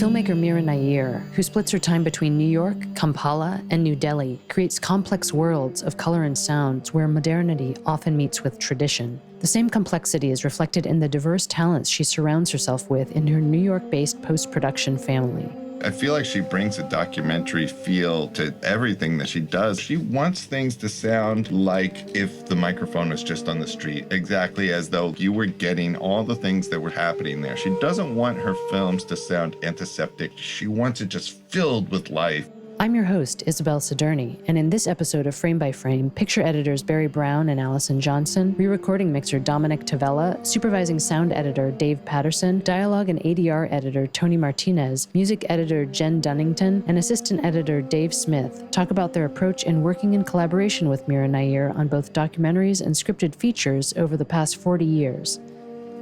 Filmmaker Mira Nair, who splits her time between New York, Kampala, and New Delhi, creates complex worlds of color and sounds where modernity often meets with tradition. The same complexity is reflected in the diverse talents she surrounds herself with in her New York-based post-production family. I feel like she brings a documentary feel to everything that she does. She wants things to sound like if the microphone was just on the street, exactly as though you were getting all the things that were happening there. She doesn't want her films to sound antiseptic. She wants it just filled with life. I'm your host, Isabel Sadurni, and in this episode of Frame by Frame, picture editors Barry Brown and Allyson Johnson, re-recording mixer Dominick Tavella, supervising sound editor Dave Paterson, dialogue and ADR editor Tony Martinez, music editor Jen Dunnington, and assistant editor Dave Smith talk about their approach in working in collaboration with Mira Nair on both documentaries and scripted features over the past 40 years.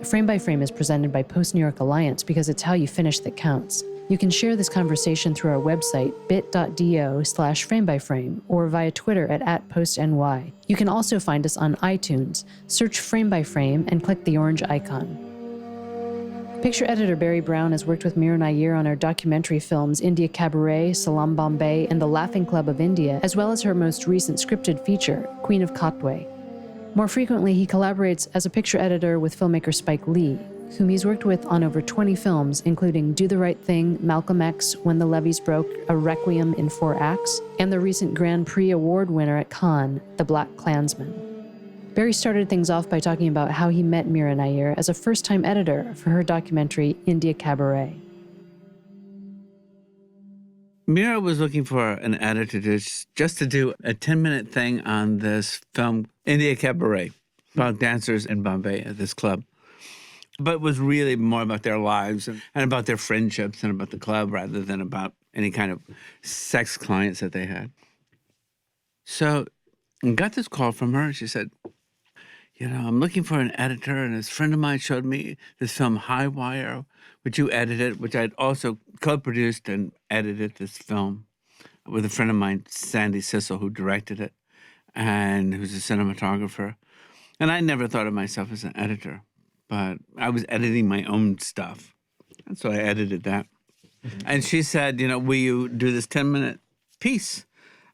Frame by Frame is presented by Post New York Alliance because it's how you finish that counts. You can share this conversation through our website, bit.do/framebyframe, or via Twitter at @postny. You can also find us on iTunes. Search Frame by Frame and click the orange icon. Picture editor Barry Brown has worked with Mira Nair on her documentary films India Cabaret, SALAAM Bombay, and The Laughing Club of India, as well as her most recent scripted feature, Queen of KATWE. More frequently, he collaborates as a picture editor with filmmaker Spike Lee, whom he's worked with on over 20 films, including Do the Right Thing, Malcolm X, When the Levees Broke, A Requiem in 4 Acts, and the recent Grand Prix Award winner at Cannes, The Black Klansman. Barry started things off by talking about how he met Mira Nair as a first-time editor for her documentary, India Cabaret. Mira was looking for an editor just to do a 10-minute thing on this film, India Cabaret, about dancers in Bombay at this club. But it was really more about their lives and about their friendships and about the club rather than about any kind of sex clients that they had. So I got this call from her. She said, I'm looking for an editor, and this friend of mine showed me this film, High Wire, which you edited, which I'd also co-produced and edited this film with a friend of mine, Sandy Sissel, who directed it and who's a cinematographer. And I never thought of myself as an editor, but I was editing my own stuff. And so I edited that. Mm-hmm. And she said, will you do this 10-minute piece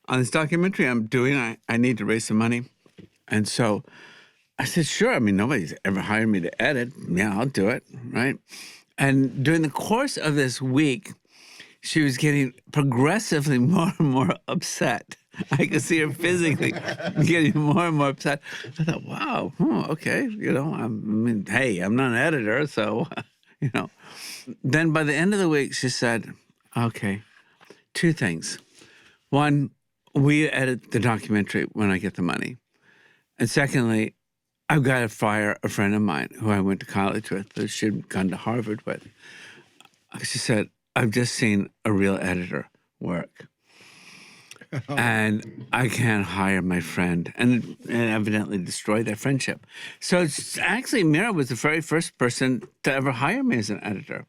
on this documentary I'm doing? I need to raise some money. And so I said, sure. I mean, nobody's ever hired me to edit. Yeah, I'll do it, right? And during the course of this week, she was getting progressively more and more upset. I could see her physically getting more and more upset. I thought, wow, okay, hey, I'm not an editor, so, Then by the end of the week, she said, okay, 2 things. One, we edit the documentary when I get the money. And secondly, I've got to fire a friend of mine who I went to college with, that she'd gone to Harvard with. She said, I've just seen a real editor work. And I can't hire my friend, and evidently destroy their friendship. So actually, Mira was the very first person to ever hire me as an editor.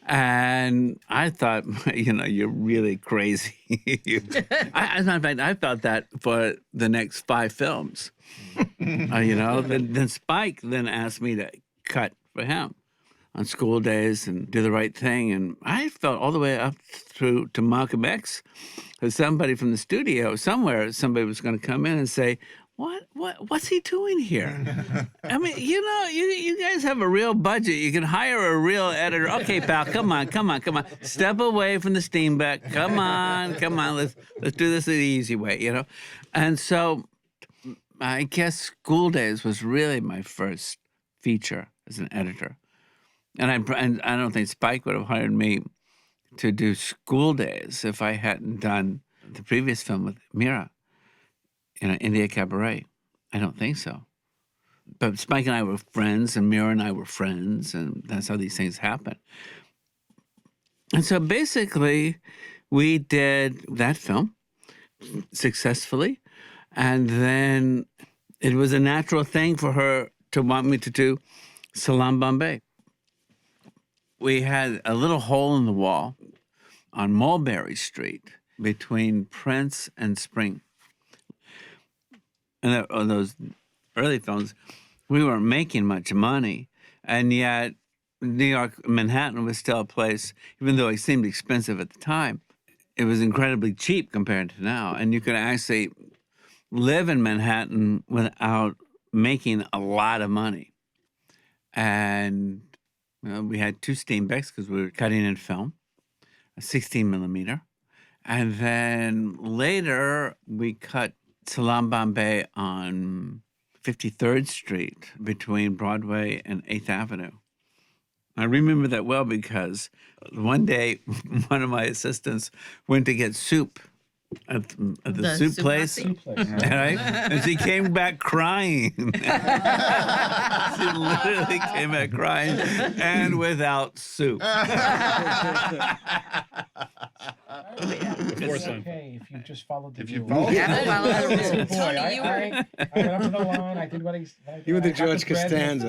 And I thought, you're really crazy. As a matter of fact, I felt that for the next 5 films. Then Spike then asked me to cut for him on School Days and Do the Right Thing. And I felt all the way up through to Malcolm X, as somebody from the studio somewhere, somebody was going to come in and say, what's he doing here? I mean, you guys have a real budget. You can hire a real editor. Okay, pal, come on. Step away from the steamboat. Come on. Let's do this the easy way, And so I guess School Days was really my first feature as an editor. And I don't think Spike would have hired me to do School Days if I hadn't done the previous film with Mira, India Cabaret. I don't think so. But Spike and I were friends, and Mira and I were friends, and that's how these things happen. And so basically, we did that film successfully, and then it was a natural thing for her to want me to do SALAAM Bombay. We had a little hole in the wall on Mulberry Street between Prince and Spring. And those early films, we weren't making much money, and yet New York, Manhattan was still a place, even though it seemed expensive at the time, it was incredibly cheap compared to now. And you could actually live in Manhattan without making a lot of money. And we had 2 Steenbecks because we were cutting in film, a 16 millimeter. And then later we cut SALAAM BOBAY on 53rd Street between Broadway and 8th Avenue. I remember that well because one day one of my assistants went to get soup at the soup place, right? And she came back crying. She literally came back crying and without soup. It's okay if you just followed the rules. follow You have to follow the rules. Boy, I went up to the line. I did what I did. You were the I got George bread. Costanza.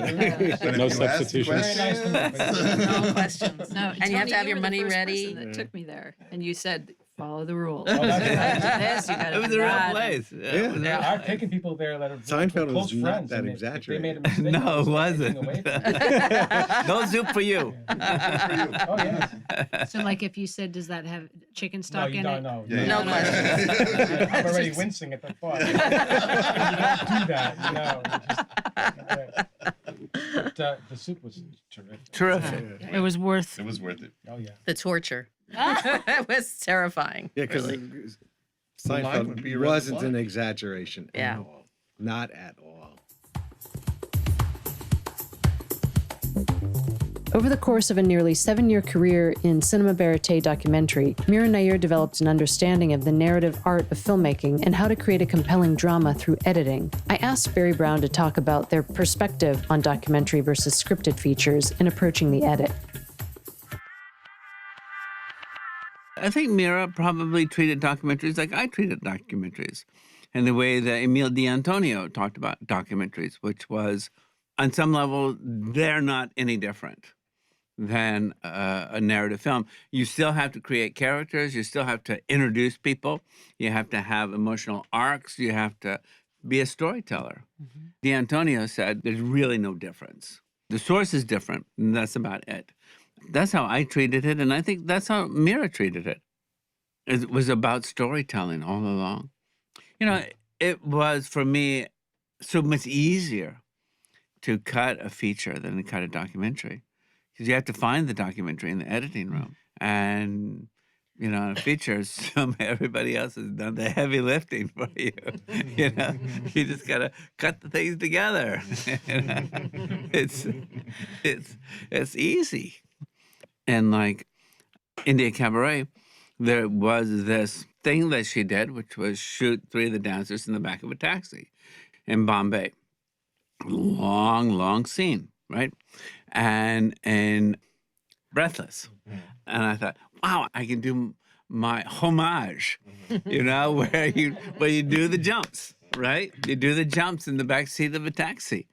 But No if you ask substitutions. Very nice to meet questions- No questions. No, And you have to have your were the money first ready. person that took me there, and you said, follow the rules. Oh, that's You gotta right. do this, you gotta It was do a real that. place. Yeah. I've taken people there that are Seinfeld close was not friends. that and if they made a mistake. No, I it was wasn't. taking away from them. No soup for you. Oh, yes. So, like, if you said, does that have chicken No, stock you in don't it? know. Yeah, No questions. I'm already wincing at the thought. You don't do that, you know. But, the soup was terrific. Terrific. It was worth. It was worth it. Oh, yeah. The torture. It was terrifying. Yeah, because really. line would be Seinfeld around wasn't the an block. exaggeration Yeah. at all. Not at all. Over the course of a nearly 7-year career in cinema verite documentary, Mira Nair developed an understanding of the narrative art of filmmaking and how to create a compelling drama through editing. I asked Barry Brown to talk about their perspective on documentary versus scripted features in approaching the edit. I think Mira probably treated documentaries like I treated documentaries, and the way that Emile D'Antonio talked about documentaries, which was, on some level, they're not any different than a narrative film. You still have to create characters. You still have to introduce people. You have to have emotional arcs. You have to be a storyteller. D'Antonio said there's really no difference. The source is different, and that's about it. That's how I treated it, and I think that's how Mira treated it. It was about storytelling all along. You know, it was, for me, so much easier to cut a feature than to cut a documentary. Because you have to find the documentary in the editing room. And, you know, features, everybody else has done the heavy lifting for you. You know, you just got to cut the things together. It's easy. And like India Cabaret, there was this thing that she did, which was shoot 3 of the dancers in the back of a taxi in Bombay. Long, long scene, right? And Breathless. And I thought, wow, I can do my homage, you know, where you do the jumps, right? You do the jumps in the back seat of a taxi.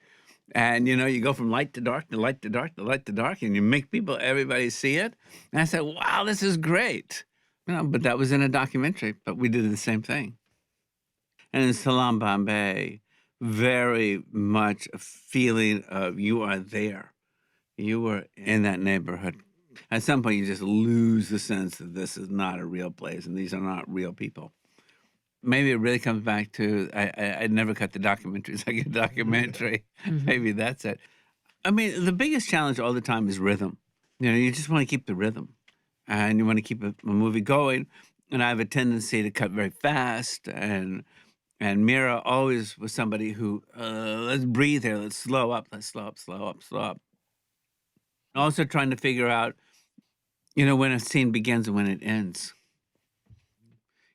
And, you know, you go from light to dark to light to dark to light to dark, and you make everybody see it. And I said, wow, this is great. You know, but that was in a documentary, but we did the same thing. And in SALAAM BOBAY, very much a feeling of you are there. You were in that neighborhood. At some point, you just lose the sense that this is not a real place and these are not real people. Maybe it really comes back to I never cut the documentaries like a documentary. Maybe that's it. I mean, the biggest challenge all the time is rhythm. You know, you just want to keep the rhythm, and you want to keep a movie going. And I have a tendency to cut very fast, and Mira always was somebody who let's breathe here, let's slow up, slow up. Also trying to figure out, you know, when a scene begins and when it ends.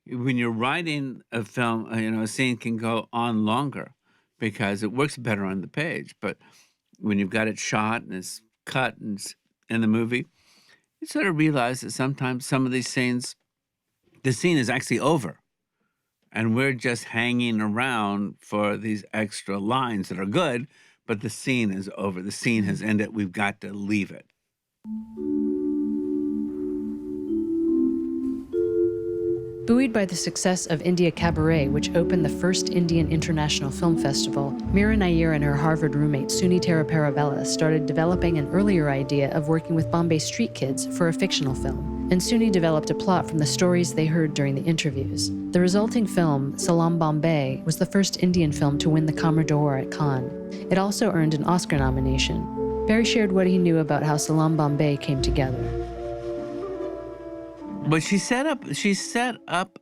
When you're writing a film, you know, a scene can go on longer because it works better on the page. But when you've got it shot and it's cut and it's in the movie, you sort of realize that sometimes some of these scenes, the scene is actually over. And we're just hanging around for these extra lines that are good, but the scene is over. The scene has ended. We've got to leave it. Buoyed by the success of India Cabaret, which opened the first Indian International Film Festival, Mira Nair and her Harvard roommate Sunitara Paravella started developing an earlier idea of working with Bombay street kids for a fictional film, and Suni developed a plot from the stories they heard during the interviews. The resulting film, SALAAM BOBAY, was the first Indian film to win the Camera d'Or at Cannes. It also earned an Oscar nomination. Barry shared what he knew about how SALAAM BOBAY came together. But she set up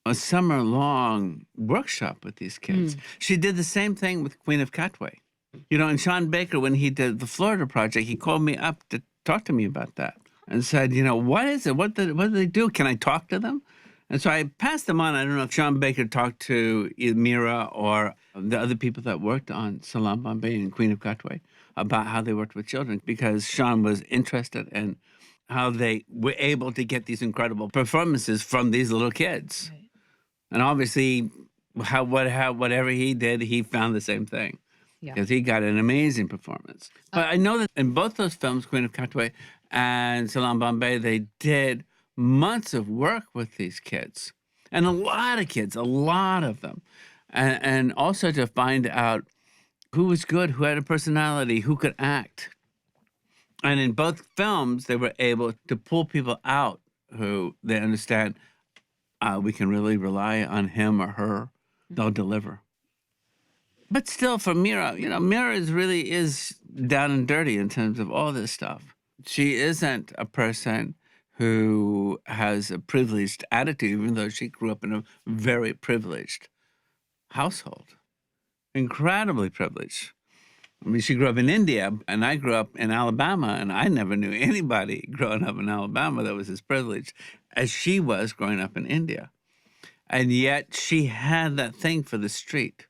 a summer-long workshop with these kids. She did the same thing with Queen of KATWE. You know, and Sean Baker, when he did the Florida project, he called me up to talk to me about that and said, you know, what is it? What do they do? Can I talk to them? And so I passed them on. I don't know if Sean Baker talked to either Mira or the other people that worked on SALAAM BOBAY and Queen of KATWE about how they worked with children, because Sean was interested in how they were able to get these incredible performances from these little kids. Right. And obviously, whatever he did, he found the same thing. Because he got an amazing performance. But I know that in both those films, Queen of KATWE and SALAAM BOBAY, they did months of work with these kids. And a lot of kids, a lot of them. And also to find out who was good, who had a personality, who could act. And in both films, they were able to pull people out who they understand we can really rely on him or her. They'll deliver. But still, for Mira, you know, Mira really is down and dirty in terms of all this stuff. She isn't a person who has a privileged attitude, even though she grew up in a very privileged household. Incredibly privileged. I mean, she grew up in India, and I grew up in Alabama, and I never knew anybody growing up in Alabama that was as privileged as she was growing up in India. And yet she had that thing for the street.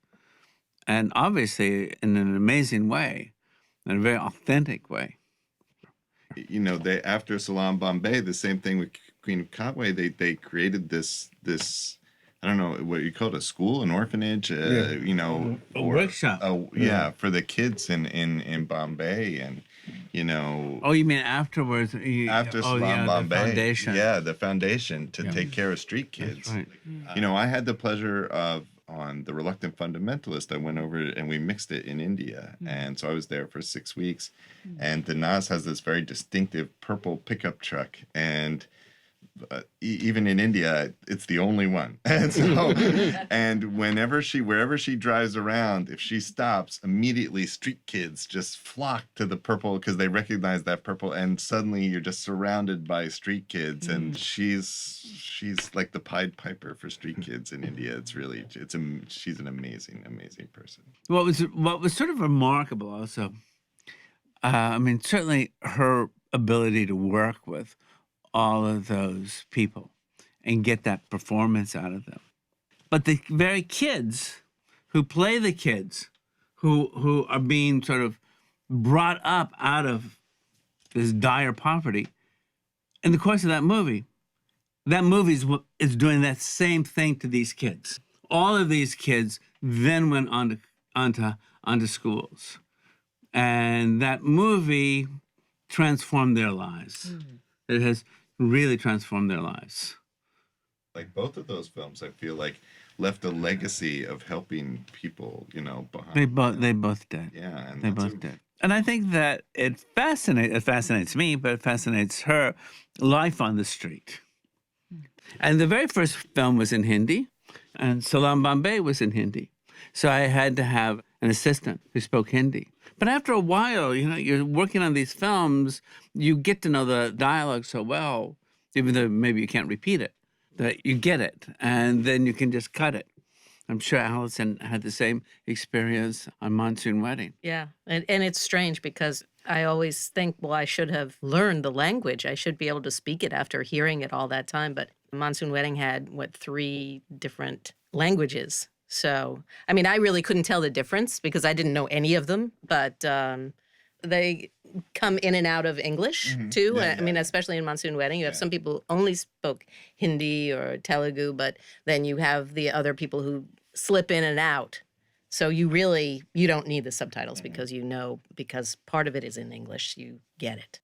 And obviously in an amazing way, in a very authentic way. You know, after SALAAM BOBAY, the same thing with Queen of KATWE, they created this I don't know what you call it, a school, an orphanage, you know, a workshop. For the kids in Bombay, and you know. Oh, you mean afterwards? After SALAAM BOBAY, the foundation. Yeah, the foundation to take care of street kids. That's right. You know, I had the pleasure of on The Reluctant Fundamentalist. I went over and we mixed it in India, and so I was there for 6 weeks. And the Nas has this very distinctive purple pickup truck, and even in India, it's the only one. And so, and wherever she drives around, if she stops, immediately street kids just flock to the purple because they recognize that purple, and suddenly you're just surrounded by street kids. And she's like the Pied Piper for street kids in India. She's an amazing person. What was sort of remarkable also, I mean, certainly her ability to work with all of those people and get that performance out of them. But the very kids who play the kids who are being sort of brought up out of this dire poverty, in the course of that movie is doing that same thing to these kids. All of these kids then went onto schools. And that movie transformed their lives. It has really transformed their lives. Like both of those films, I feel like left a legacy of helping people, you know, behind. They both did. Yeah, and they both did. And I think that it fascinates me, but it fascinates her, life on the street. And the very first film was in Hindi, and SALAAM BOBAY was in Hindi. So I had to have an assistant who spoke Hindi. But after a while, you know, you're working on these films, you get to know the dialogue so well, even though maybe you can't repeat it, that you get it, and then you can just cut it. I'm sure Allyson had the same experience on Monsoon Wedding. Yeah, and it's strange because I always think, well, I should have learned the language. I should be able to speak it after hearing it all that time. But Monsoon Wedding had, 3 different languages. So, I mean, I really couldn't tell the difference because I didn't know any of them, but they come in and out of English too. Yeah, I mean, especially in Monsoon Wedding, you have some people who only spoke Hindi or Telugu, but then you have the other people who slip in and out. So you don't need the subtitles because part of it is in English. You get it.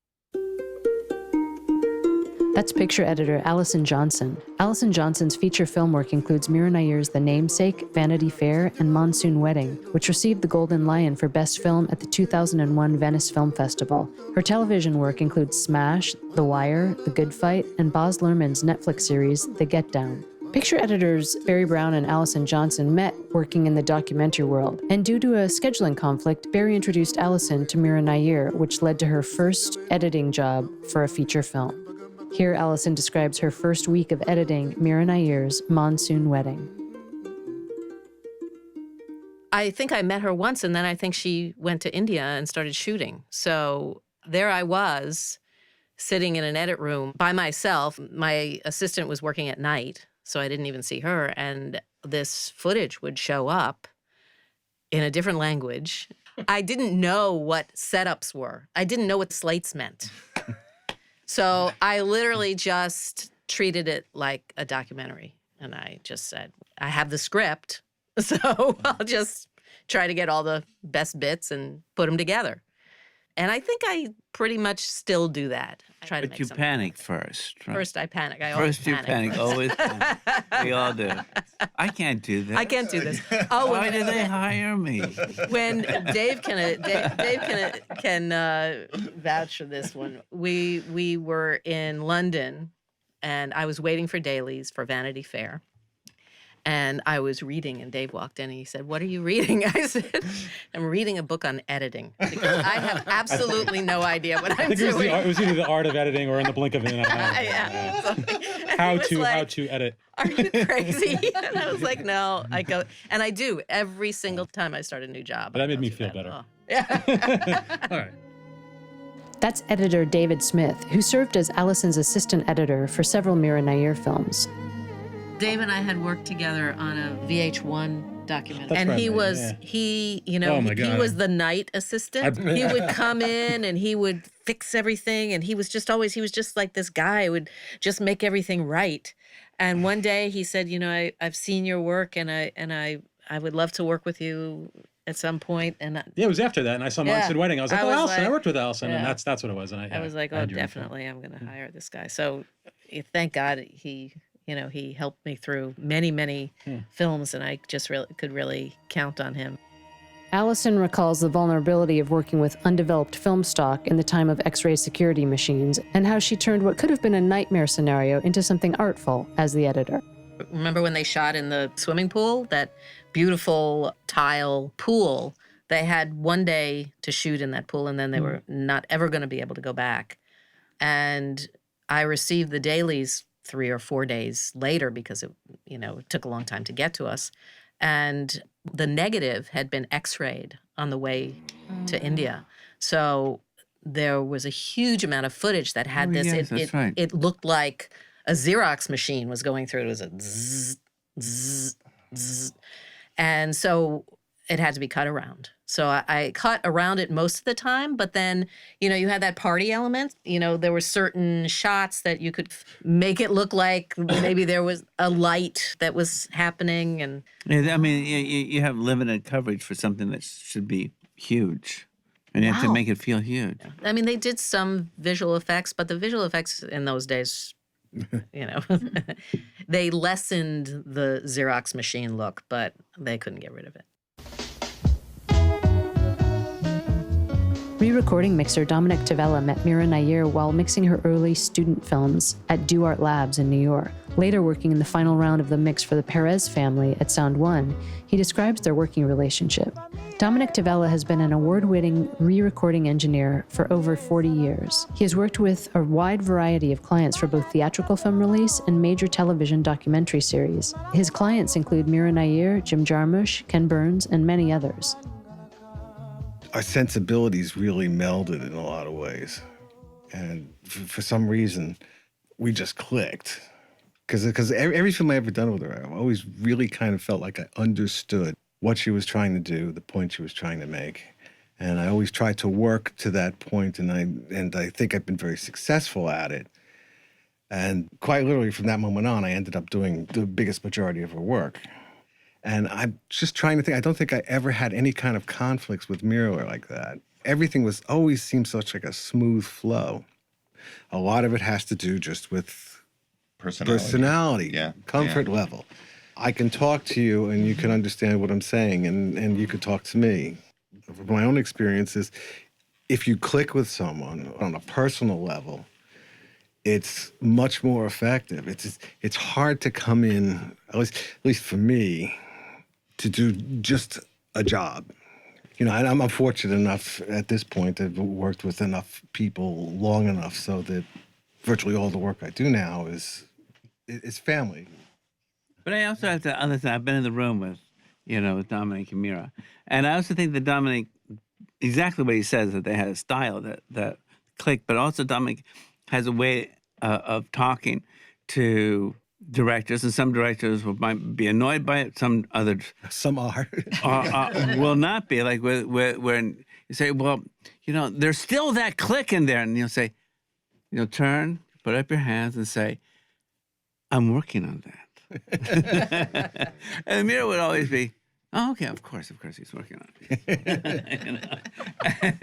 That's picture editor Allyson Johnson. Allyson Johnson's feature film work includes Mira Nair's The Namesake, Vanity Fair, and Monsoon Wedding, which received the Golden Lion for Best Film at the 2001 Venice Film Festival. Her television work includes Smash, The Wire, The Good Fight, and Baz Luhrmann's Netflix series, The Get Down. Picture editors Barry Brown and Allyson Johnson met working in the documentary world, and due to a scheduling conflict, Barry introduced Allyson to Mira Nair, which led to her first editing job for a feature film. Here, Allyson describes her first week of editing Mira Nair's Monsoon Wedding. I think I met her once, and then I think she went to India and started shooting. So there I was, sitting in an edit room by myself. My assistant was working at night, so I didn't even see her. And this footage would show up in a different language. I didn't know what setups were. I didn't know what slates meant. So I literally just treated it like a documentary. And I just said, I have the script, so I'll just try to get all the best bits and put them together. And I think I pretty much still do that. I try to But make you something. panic first, right? First I panic. I always First you panic, always panic. We all do. I can't do that. I can't do this. Oh, Why did they hire me? when Dave can vouch for this one. We were in London, and I was waiting for dailies for Vanity Fair. And I was reading, and Dave walked in, and he said, "What are you reading?" I said, "I'm reading a book on editing, because I have absolutely no idea what I'm doing." It was either the art of editing or in the blink of an eye. Yeah. And How he was like, how to edit. "Are you crazy?" And I was like, "No." I go, and I do every single time I start a new job. But that made me I go feel through better. that. Yeah. All right. That's editor David Smith, who served as Allyson's assistant editor for several Mira Nair films. Dave and I had worked together on a VH1 documentary. That's And right, he man, was, yeah. Oh my he God. was the night assistant. He would come in and he would fix everything. And he was just like this guy who would just make everything right. And one day he said, I've seen your work and I would love to work with you at some point. And Yeah, it was after that, and I saw Monsoon Wedding. I was like, I oh, was Allyson. I like- worked with Allyson, and Yeah. that's what it was. And I was like, I oh, had your info. definitely I'm going to hire this guy. So thank God he helped me through many, many films, and I just could really count on him. Allyson recalls the vulnerability of working with undeveloped film stock in the time of X-ray security machines, and how she turned what could have been a nightmare scenario into something artful as the editor. Remember when they shot in the swimming pool, that beautiful tile pool? They had one day to shoot in that pool, and then they were not ever going to be able to go back. And I received the dailies 3 or 4 days later, because it took a long time to get to us. And the negative had been X-rayed on the way to India. So there was a huge amount of footage that had this. Yes, that's right. It looked like a Xerox machine was going through. It was a zzz, zzz, zzz. And so it had to be cut around. So I cut around it most of the time, but then, you had that party element. There were certain shots that you could make it look like maybe there was a light that was happening. And Yeah, I mean, you have limited coverage for something that should be huge, and you have to Wow. make it feel huge. I mean, they did some visual effects, but the visual effects in those days, they lessened the Xerox machine look, but they couldn't get rid of it. Re-recording mixer Dominick Tavella met Mira Nair while mixing her early student films at Do Art Labs in New York. Later working in the final round of the mix for the Perez family at Sound One, he describes their working relationship. Dominick Tavella has been an award-winning re-recording engineer for over 40 years. He has worked with a wide variety of clients for both theatrical film release and major television documentary series. His clients include Mira Nair, Jim Jarmusch, Ken Burns, and many others. Our sensibilities really melded in a lot of ways. And for some reason, we just clicked. Because every film I ever done with her, I've always really kind of felt like I understood what she was trying to do, the point she was trying to make. And I always tried to work to that point, and I think I've been very successful at it. And quite literally from that moment on, I ended up doing the biggest majority of her work. And I'm just trying to think, I don't think I ever had any kind of conflicts with Mira like that. Everything always seemed such like a smooth flow. A lot of it has to do just with Personality. Yeah. comfort level. I can talk to you and you can understand what I'm saying, and you can talk to me. From my own experiences, if you click with someone on a personal level, it's much more effective. It's hard to come in, at least for me, to do just a job. And I'm fortunate enough at this point to have worked with enough people long enough so that virtually all the work I do now is family. But I also have to understand, I've been in the room with, with Dominick and Mira. And I also think that Dominick, exactly what he says, that they had a style that clicked, but also Dominick has a way of talking to directors, and some directors might be annoyed by it, some others... Some are. will not be. Like when you say, well, there's still that click in there, and you'll say, turn, put up your hands and say, I'm working on that. And Mira would always be, oh, okay, of course he's working on it.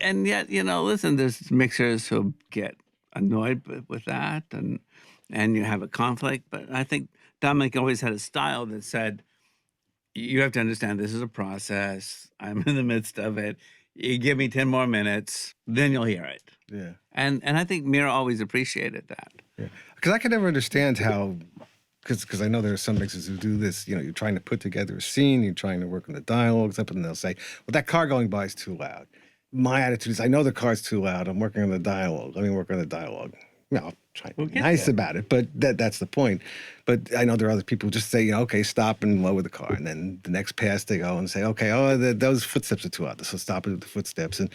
and yet, listen, there's mixers who get annoyed with that, and you have a conflict. But I think Dominick always had a style that said, you have to understand this is a process. I'm in the midst of it. You give me 10 more minutes, then you'll hear it. Yeah. And I think Mira always appreciated that. Yeah. Because I could never understand how... Because I know there are some mixers who do this, you're trying to put together a scene, you're trying to work on the dialogue, and they'll say, well, that car going by is too loud. My attitude is, I know the car's too loud, I'm working on the dialogue, let me work on the dialogue. I'll try to be nice about it, but that's the point. But I know there are other people who just say, okay, stop and lower the car. And then the next pass they go and say, okay, those footsteps are too loud, so stop it with the footsteps. And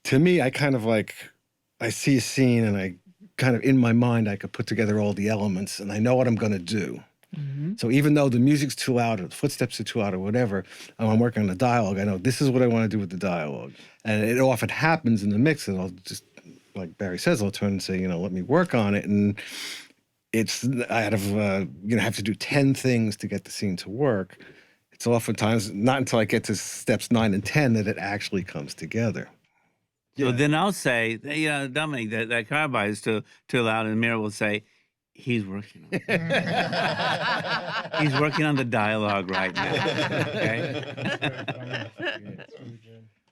to me, I kind of I see a scene and I kind of in my mind, I could put together all the elements and I know what I'm going to do. Mm-hmm. So even though the music's too loud or the footsteps are too loud or whatever, I'm working on the dialogue. I know this is what I want to do with the dialogue. And it often happens in the mix that I'll just, like Barry says, I'll turn and say, let me work on it. And it's, I have to do 10 things to get the scene to work. It's oftentimes not until I get to steps 9 and 10 that it actually comes together. So then I'll say, Dominick, that car by is too loud, and Mira will say, he's working on it. He's working on the dialogue right now.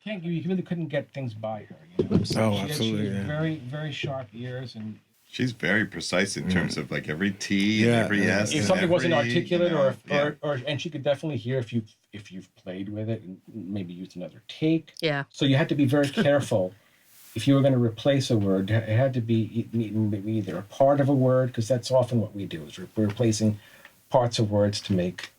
Okay? You really couldn't get things by her. So absolutely. She has very, very sharp ears, and she's very precise in terms of every T and every S. If something wasn't articulate, and she could definitely hear if you've played with it and maybe used another take. Yeah. So you had to be very careful. If you were going to replace a word, it had to be either a part of a word, because that's often what we do, is we're replacing parts of words to make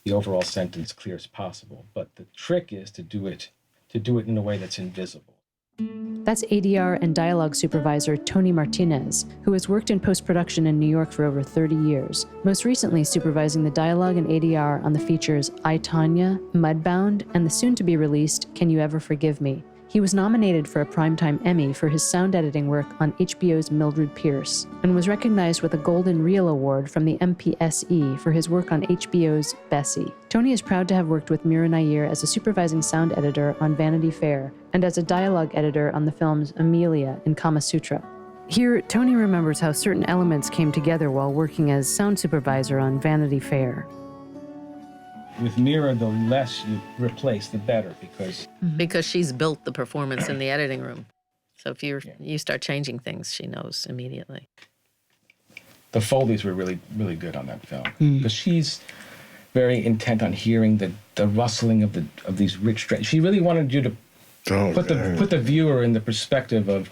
the overall sentence clear as possible. But the trick is to do it in a way that's invisible. That's ADR and dialogue supervisor Tony Martinez, who has worked in post-production in New York for over 30 years, most recently supervising the dialogue and ADR on the features I, Tonya, Mudbound, and the soon-to-be-released Can You Ever Forgive Me? He was nominated for a Primetime Emmy for his sound editing work on HBO's Mildred Pierce, and was recognized with a Golden Reel Award from the MPSE for his work on HBO's Bessie. Tony is proud to have worked with Mira Nair as a supervising sound editor on Vanity Fair, and as a dialogue editor on the films Amelia and Kama Sutra. Here, Tony remembers how certain elements came together while working as sound supervisor on Vanity Fair. With Mira, the less you replace, the better, because she's built the performance in the editing room. So if you start changing things, she knows immediately. The Foley's were really, really good on that film, because she's very intent on hearing the rustling of these rich. She really wanted you to put the viewer in the perspective of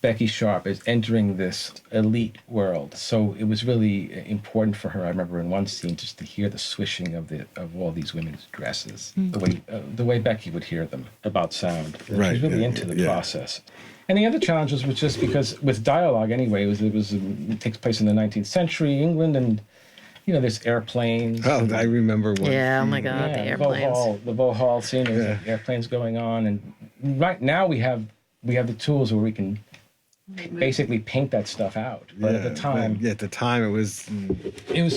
Becky Sharp as entering this elite world. So it was really important for her, I remember in one scene, just to hear the swishing of all these women's dresses, the way Becky would hear them about sound. Right. She was really into the process. And the other challenge was just because with dialogue anyway, it takes place in the 19th century, England, and there's airplanes. Oh, I remember one. Yeah, oh my God, the airplanes. The Vauxhall scene, there's airplanes going on, and right now we have the tools where we can basically paint that stuff out. But at the time... At the time, it was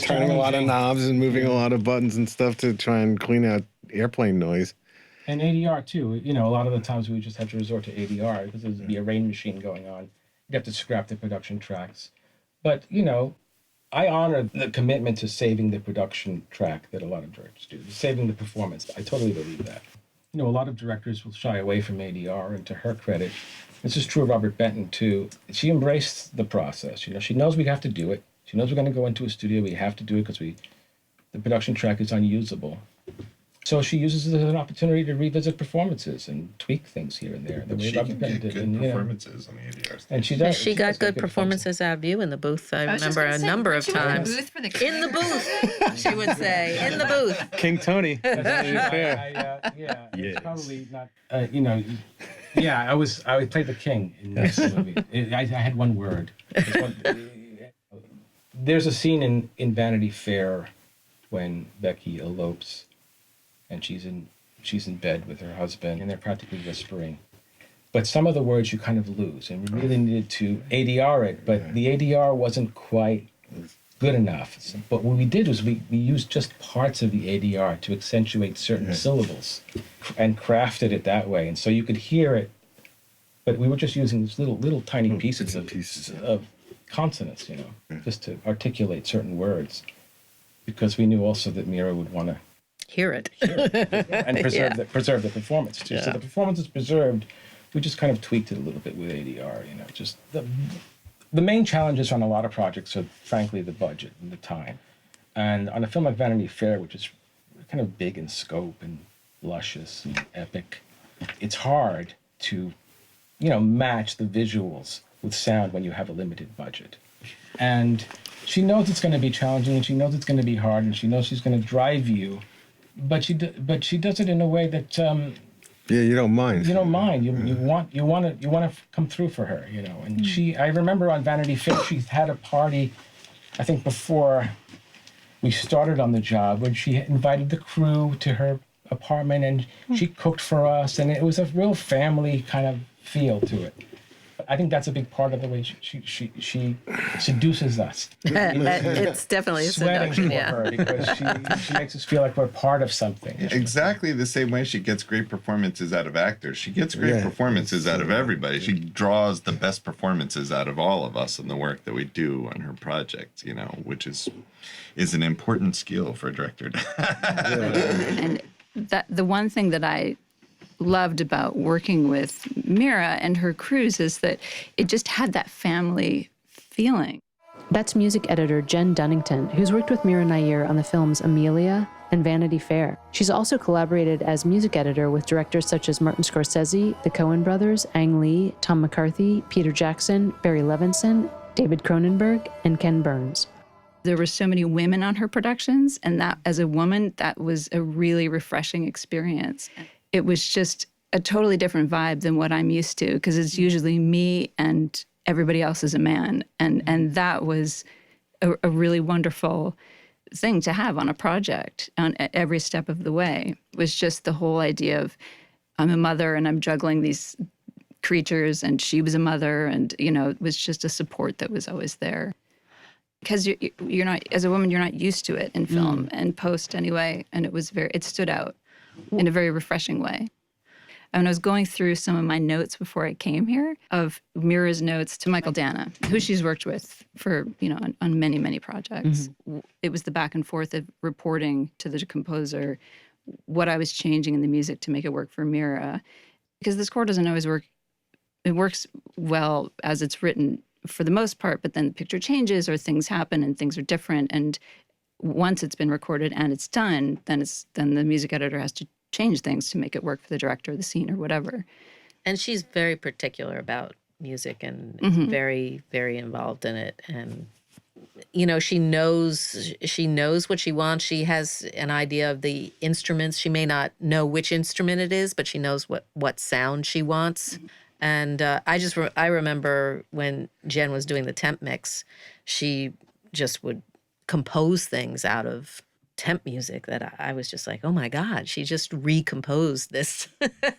turning a lot of knobs and moving a lot of buttons and stuff to try and clean out airplane noise. And ADR too. You know, a lot of the times we just have to resort to ADR because there'd be a rain machine going on. You'd have to scrap the production tracks. But, you know, I honor the commitment to saving the production track that a lot of directors do, saving the performance. I totally believe that. You know, a lot of directors will shy away from ADR, and to her credit, this is true of Robert Benton too. She embraced the process. You know, she knows we have to do it. She knows we're going to go into a studio. We have to do it because the production track is unusable. So she uses it as an opportunity to revisit performances and tweak things here and there. The way She Robert can Benton get did, good and, you know, performances on the ADR stage. and she does. She got does good performances out of you in the booth. I remember a number of times. In the booth for the In the booth, she would say. In the booth. King Tony. Yeah, Yes. it's probably not. You know, yeah. I played the king in this movie. I had one word. There's a scene in Vanity Fair when Becky elopes, and she's in bed with her husband, and they're practically whispering. But some of the words you kind of lose, and we really needed to ADR it, but the ADR wasn't quite good enough. So, but what we did was we used just parts of the ADR to accentuate certain syllables and crafted it that way. And so you could hear it, but we were just using these little tiny pieces of consonants, you know, just to articulate certain words, because we knew also that Mira would want to Hear it. and preserve the performance too. So the performance is preserved. We just kind of tweaked it a little bit with ADR, you know. Just the main challenges on a lot of projects are frankly the budget and the time. And on a film like Vanity Fair, which is kind of big in scope and luscious and epic, it's hard to, you know, match the visuals with sound when you have a limited budget. And she knows it's going to be challenging, and she knows it's going to be hard, and she knows she's going to drive you, but she does it in a way that Yeah, you don't mind. you don't mind. You want to come through for her, you know. And I remember on Vanity Fair, she had a party, I think before we started on the job, when she invited the crew to her apartment, and she cooked for us, and it was a real family kind of feel to it. I think that's a big part of the way she seduces us. It's definitely a Sweating seduction, for yeah. her because she makes us feel like we're part of something. Exactly the same way she gets great performances out of actors. She gets great performances out of everybody. She draws the best performances out of all of us in the work that we do on her projects, you know, which is an important skill for a director to have. And that the one thing that I loved about working with Mira and her crews is that it just had that family feeling. That's music editor Jen Dunnington, who's worked with Mira Nair on the films Amelia and Vanity Fair. She's also collaborated as music editor with directors such as Martin Scorsese, the Coen brothers, Ang Lee, Tom McCarthy, Peter Jackson, Barry Levinson, David Cronenberg, and Ken Burns. There were so many women on her productions, and that, as a woman, that was a really refreshing experience. It was just a totally different vibe than what I'm used to, because it's usually me and everybody else is a man. And that was a really wonderful thing to have on a project on every step of the way. It was just the whole idea of I'm a mother and I'm juggling these creatures, and she was a mother, and, you know, it was just a support that was always there. Because you're not, as a woman, you're not used to it in film and post anyway, and it stood out in a very refreshing way. And I was going through some of my notes before I came here of Mira's notes to Michael Dana, who she's worked with for, you know, on many, many projects. It was the back and forth of reporting to the composer what I was changing in the music to make it work for Mira. Because the score doesn't always work. It works well as it's written for the most part, but then the picture changes or things happen and things are different. And once it's been recorded and it's done, then the music editor has to change things to make it work for the director of the scene or whatever. And she's very particular about music and is very, very involved in it. And, you know, she knows what she wants. She has an idea of the instruments. She may not know which instrument it is, but she knows what sound she wants. And I remember when Jen was doing the temp mix, she just would compose things out of temp music that I was just like, oh my God, she just recomposed this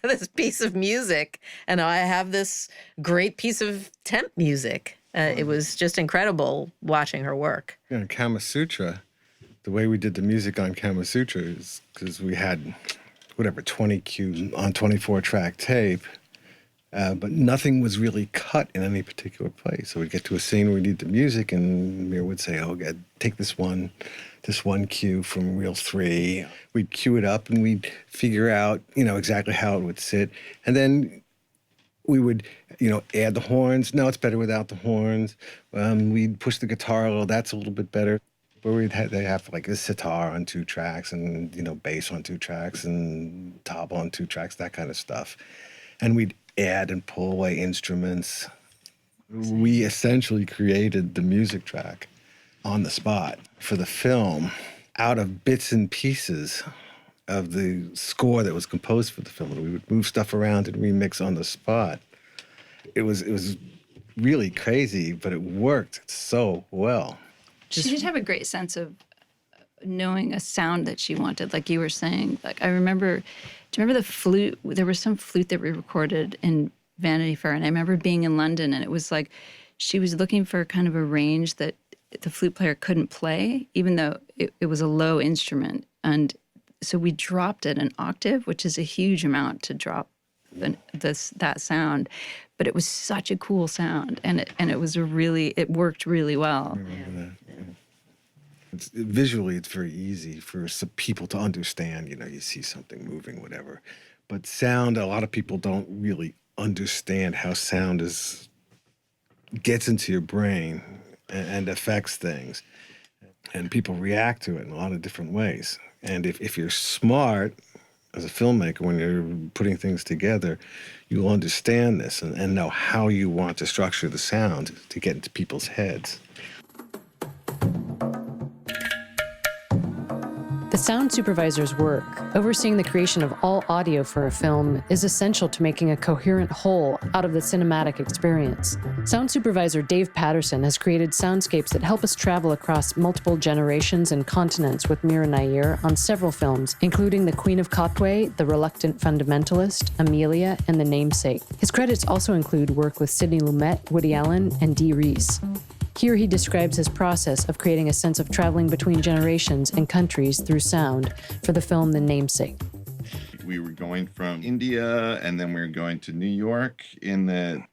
this piece of music, and I have this great piece of temp music. It was just incredible watching her work. Yeah, Kama Sutra, the way we did the music on Kama Sutra is because we had whatever, 20 cues on 24-track tape. But nothing was really cut in any particular place. So we'd get to a scene where we need the music, and Mira would say, "Oh, God, take this one cue from reel 3." We'd cue it up, and we'd figure out, exactly how it would sit. And then we would, add the horns. No, it's better without the horns. We'd push the guitar a little. That's a little bit better. Where they have like a sitar on 2 tracks, and bass on 2 tracks, and tabla on 2 tracks, that kind of stuff. And we'd add and pull away instruments. We essentially created the music track on the spot for the film out of bits and pieces of the score that was composed for the film. And we would move stuff around and remix on the spot. It was really crazy, but it worked so well. She did have a great sense of knowing a sound that she wanted, like you were saying. Like, I remember, do you remember the flute? There was some flute that we recorded in Vanity Fair, and I remember being in London, and it was like she was looking for kind of a range that the flute player couldn't play, even though it was a low instrument. And so we dropped it an octave, which is a huge amount to drop that sound. But it was such a cool sound, and it worked really well. I remember that. Visually, it's very easy for some people to understand. You see something moving, whatever. But sound, a lot of people don't really understand how sound gets into your brain and affects things. And people react to it in a lot of different ways. And if you're smart as a filmmaker, when you're putting things together, you'll understand this and know how you want to structure the sound to get into people's heads. The sound supervisor's work, overseeing the creation of all audio for a film, is essential to making a coherent whole out of the cinematic experience. Sound supervisor Dave Paterson has created soundscapes that help us travel across multiple generations and continents with Mira Nair on several films, including The Queen of KATWE, The Reluctant Fundamentalist, Amelia, and The Namesake. His credits also include work with Sidney Lumet, Woody Allen, and Dee Reese. Here he describes his process of creating a sense of traveling between generations and countries through sound for the film The Namesake. We were going from India, and then we were going to New York in the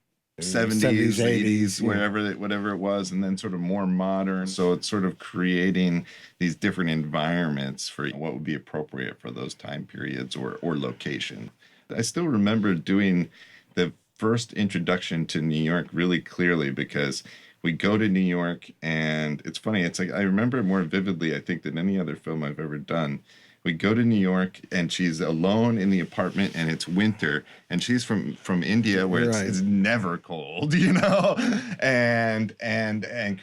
70s, 80s, yeah. whatever it was, and then sort of more modern. So it's sort of creating these different environments for what would be appropriate for those time periods or location. I still remember doing the first introduction to New York really clearly, because we go to New York, and it's funny. It's like I remember it more vividly, I think, than any other film I've ever done. We go to New York, and she's alone in the apartment, and it's winter, and she's from India, where it's never cold, and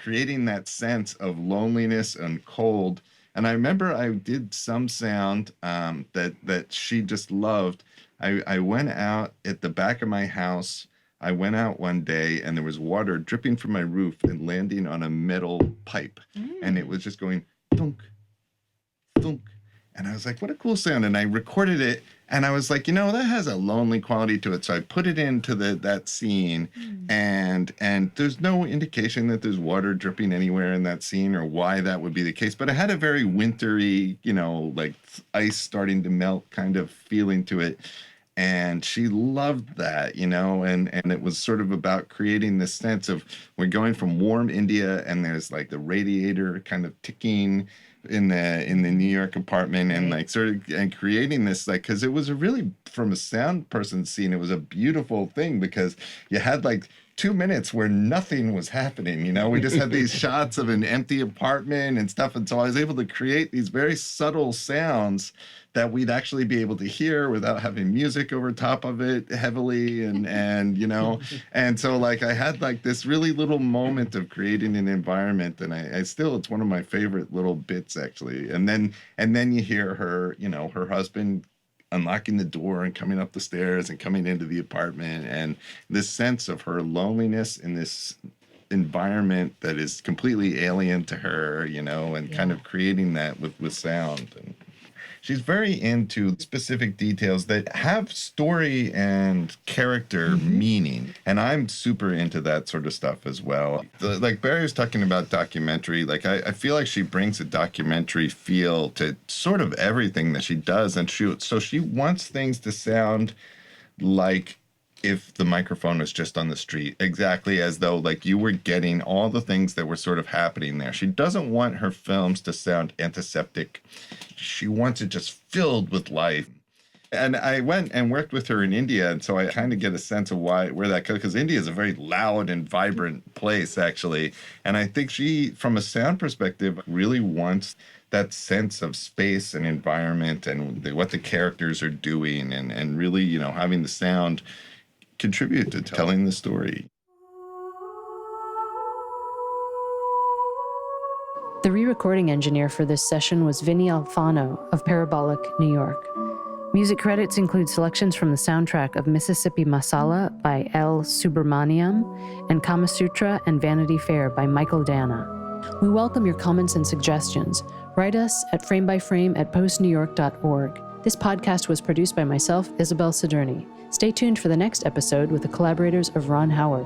creating that sense of loneliness and cold. And I remember I did some sound that she just loved. I went out at the back of my house. I went out one day, and there was water dripping from my roof and landing on a metal pipe. And it was just going thunk, thunk. And I was like, what a cool sound. And I recorded it, and I was like, that has a lonely quality to it. So I put it into that scene, and there's no indication that there's water dripping anywhere in that scene or why that would be the case. But it had a very wintry, like ice starting to melt kind of feeling to it. And she loved that, and it was sort of about creating this sense of we're going from warm India, and there's like the radiator kind of ticking in the New York apartment, and like sort of and creating this, like, because it was a really, from a sound person's scene, it was a beautiful thing, because you had like 2 minutes where nothing was happening. We just had these shots of an empty apartment and stuff, and so I was able to create these very subtle sounds that we'd actually be able to hear without having music over top of it heavily, and and so like I had like this really little moment of creating an environment, and I still, it's one of my favorite little bits actually. And then you hear her, her husband unlocking the door and coming up the stairs and coming into the apartment, and this sense of her loneliness in this environment that is completely alien to her, and kind of creating that with sound. And She's very into specific details that have story and character meaning. And I'm super into that sort of stuff as well. Like Barry was talking about documentary, like I feel like she brings a documentary feel to sort of everything that she does. And so she wants things to sound like if the microphone was just on the street, exactly as though like you were getting all the things that were sort of happening there. She doesn't want her films to sound antiseptic. She wants it just filled with life. And I went and worked with her in India, and so I kind of get a sense of where that goes, because India is a very loud and vibrant place, actually. And I think she, from a sound perspective, really wants that sense of space and environment and what the characters are doing, and really, you know, having the sound contribute to telling the story. The re-recording engineer for this session was Vinny Alfano of Parabolic, New York. Music credits include selections from the soundtrack of Mississippi Masala by L. Subramaniam and Kama Sutra and Vanity Fair by Michael Dana. We welcome your comments and suggestions. Write us at framebyframe@postnewyork.org. This podcast was produced by myself, Isabel Sadurni. Stay tuned for the next episode with the collaborators of Ron Howard.